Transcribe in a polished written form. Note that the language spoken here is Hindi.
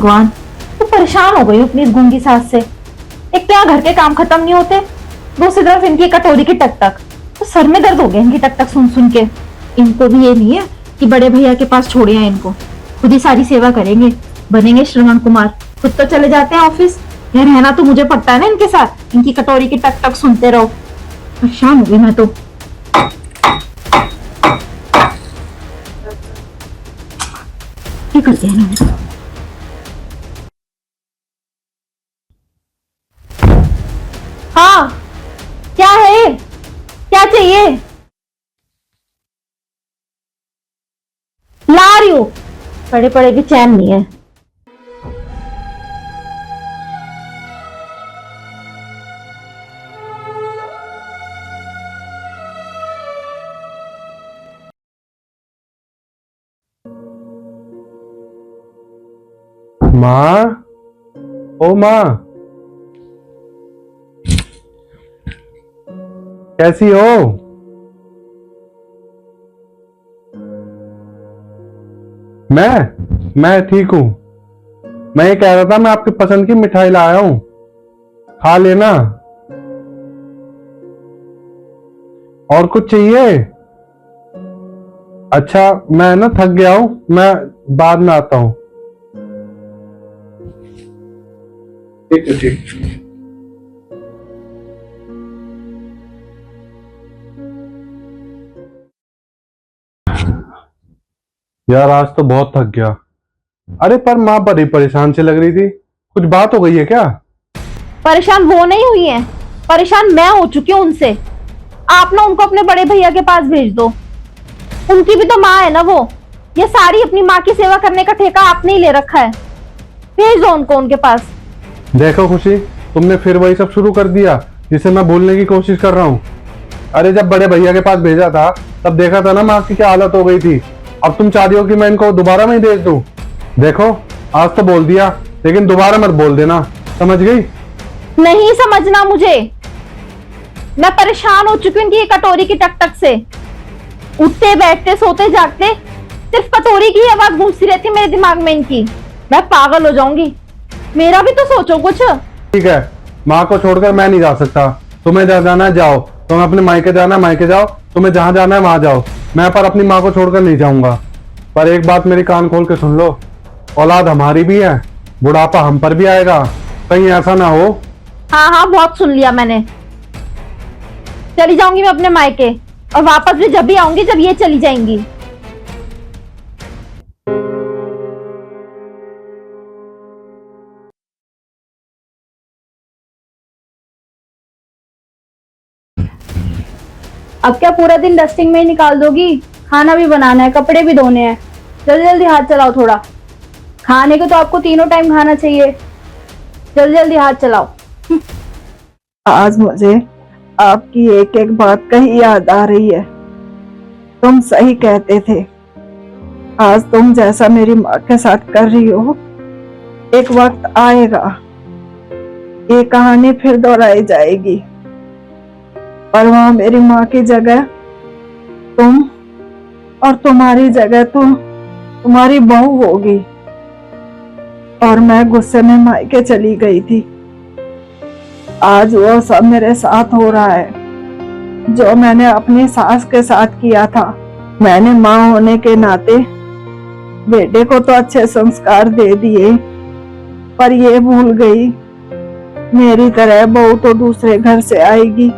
भगवान, तो परेशान हो गई हूँ अपनी इस गूंगी सास से। एक तो यहाँ घर के काम खत्म नहीं होते, दूसरी तरफ इनकी कटोरी की टक टक, तो सर में दर्द हो गया इनकी टक टक सुन सुन के। इनको भी ये नहीं है कि बड़े भैया के पास छोड़े हैं, इनको खुद ही सारी सेवा करेंगे, बनेंगे श्रवण कुमार, खुद तो चले जाते हैं ऑफिस। यहाँ रहना तो मुझे पड़ता है ना इनके साथ, इनकी कटोरी की टक टक सुनते रहो। परेशान हो गई मैं तो। क्या करते हैं ना? हाँ, क्या है, क्या चाहिए? ला रही हूँ। पड़े पड़े भी चैन नहीं है। माँ, ओ माँ, कैसी हो? मैं ठीक हूँ। मैं ये कह रहा था, मैं आपकी पसंद की मिठाई लाया हूँ, खा लेना। और कुछ चाहिए? अच्छा, मैं ना थक गया हूँ, मैं बाद में आता हूँ। ठीक है, ठीक। यार आज तो बहुत थक गया। अरे पर माँ बड़ी परेशान से लग रही थी, कुछ बात हो गई है क्या? परेशान वो नहीं हुई है, परेशान मैं हो चुकी हूँ उनसे। आप ना उनको अपने बड़े भैया के पास भेज दो, उनकी भी तो माँ है ना वो। ये सारी अपनी माँ की सेवा करने का ठेका आपने ही ले रखा है, भेज दो उनको उनके पास। देखो खुशी, तुमने फिर वही सब शुरू कर दिया जिसे मैं भूलने की कोशिश कर रहा हूँ। अरे जब बड़े भैया के पास भेजा था तब देखा था ना माँ की क्या हालत हो गई थी। अब तुम चाह रही हो कि मैं इनको दोबारा में ही भेज दूं? देखो, आज तो बोल दिया, लेकिन दोबारा मत बोल देना, समझ गई? नहीं समझना मुझे, मैं परेशान हो चुकी हूँ इनकी कटोरी की टक टक से। उठते बैठते सोते जागते सिर्फ कटोरी की आवाज गूंजती रहती है मेरे दिमाग में इनकी। मैं पागल हो जाऊंगी, मेरा भी तो सोचो कुछ। ठीक है, माँ को छोड़कर मैं नहीं जा सकता। तुम्हें जहाँ जाना है जाओ, तुम्हें अपने मायके जाना है मायके जाओ, तुम्हें जहाँ जाना है वहां जाओ। मैं पर अपनी माँ को छोड़कर नहीं जाऊंगा। पर एक बात मेरी कान खोल के सुन लो, औलाद हमारी भी है, बुढ़ापा हम पर भी आएगा, कहीं ऐसा ना हो। हाँ हाँ, बहुत सुन लिया मैंने। चली जाऊंगी मैं अपने मायके, और वापस भी जब भी आऊंगी जब ये चली जाएंगी। अब क्या पूरा दिन डस्टिंग में ही निकाल दोगी? खाना भी बनाना है, कपड़े भी धोने हैं। जल्दी जल्दी हाथ चलाओ थोड़ा। खाने को तो आपको तीनों टाइम खाना चाहिए। जल्दी जल्दी हाथ चलाओ। आज मुझे आपकी एक एक बात कहीं याद आ रही है। तुम सही कहते थे, आज तुम जैसा मेरी माँ के साथ कर रही हो, एक वक्त आएगा ये कहानी फिर दोहराई जाएगी, पर वहां मेरी माँ की जगह तुम, और तुम्हारी जगह तो तुम्हारी बहू होगी। और मैं गुस्से में मायके चली गई थी। आज वो सब मेरे साथ हो रहा है जो मैंने अपनी सास के साथ किया था। मैंने माँ होने के नाते बेटे को तो अच्छे संस्कार दे दिए, पर ये भूल गई मेरी तरह बहू तो दूसरे घर से आएगी।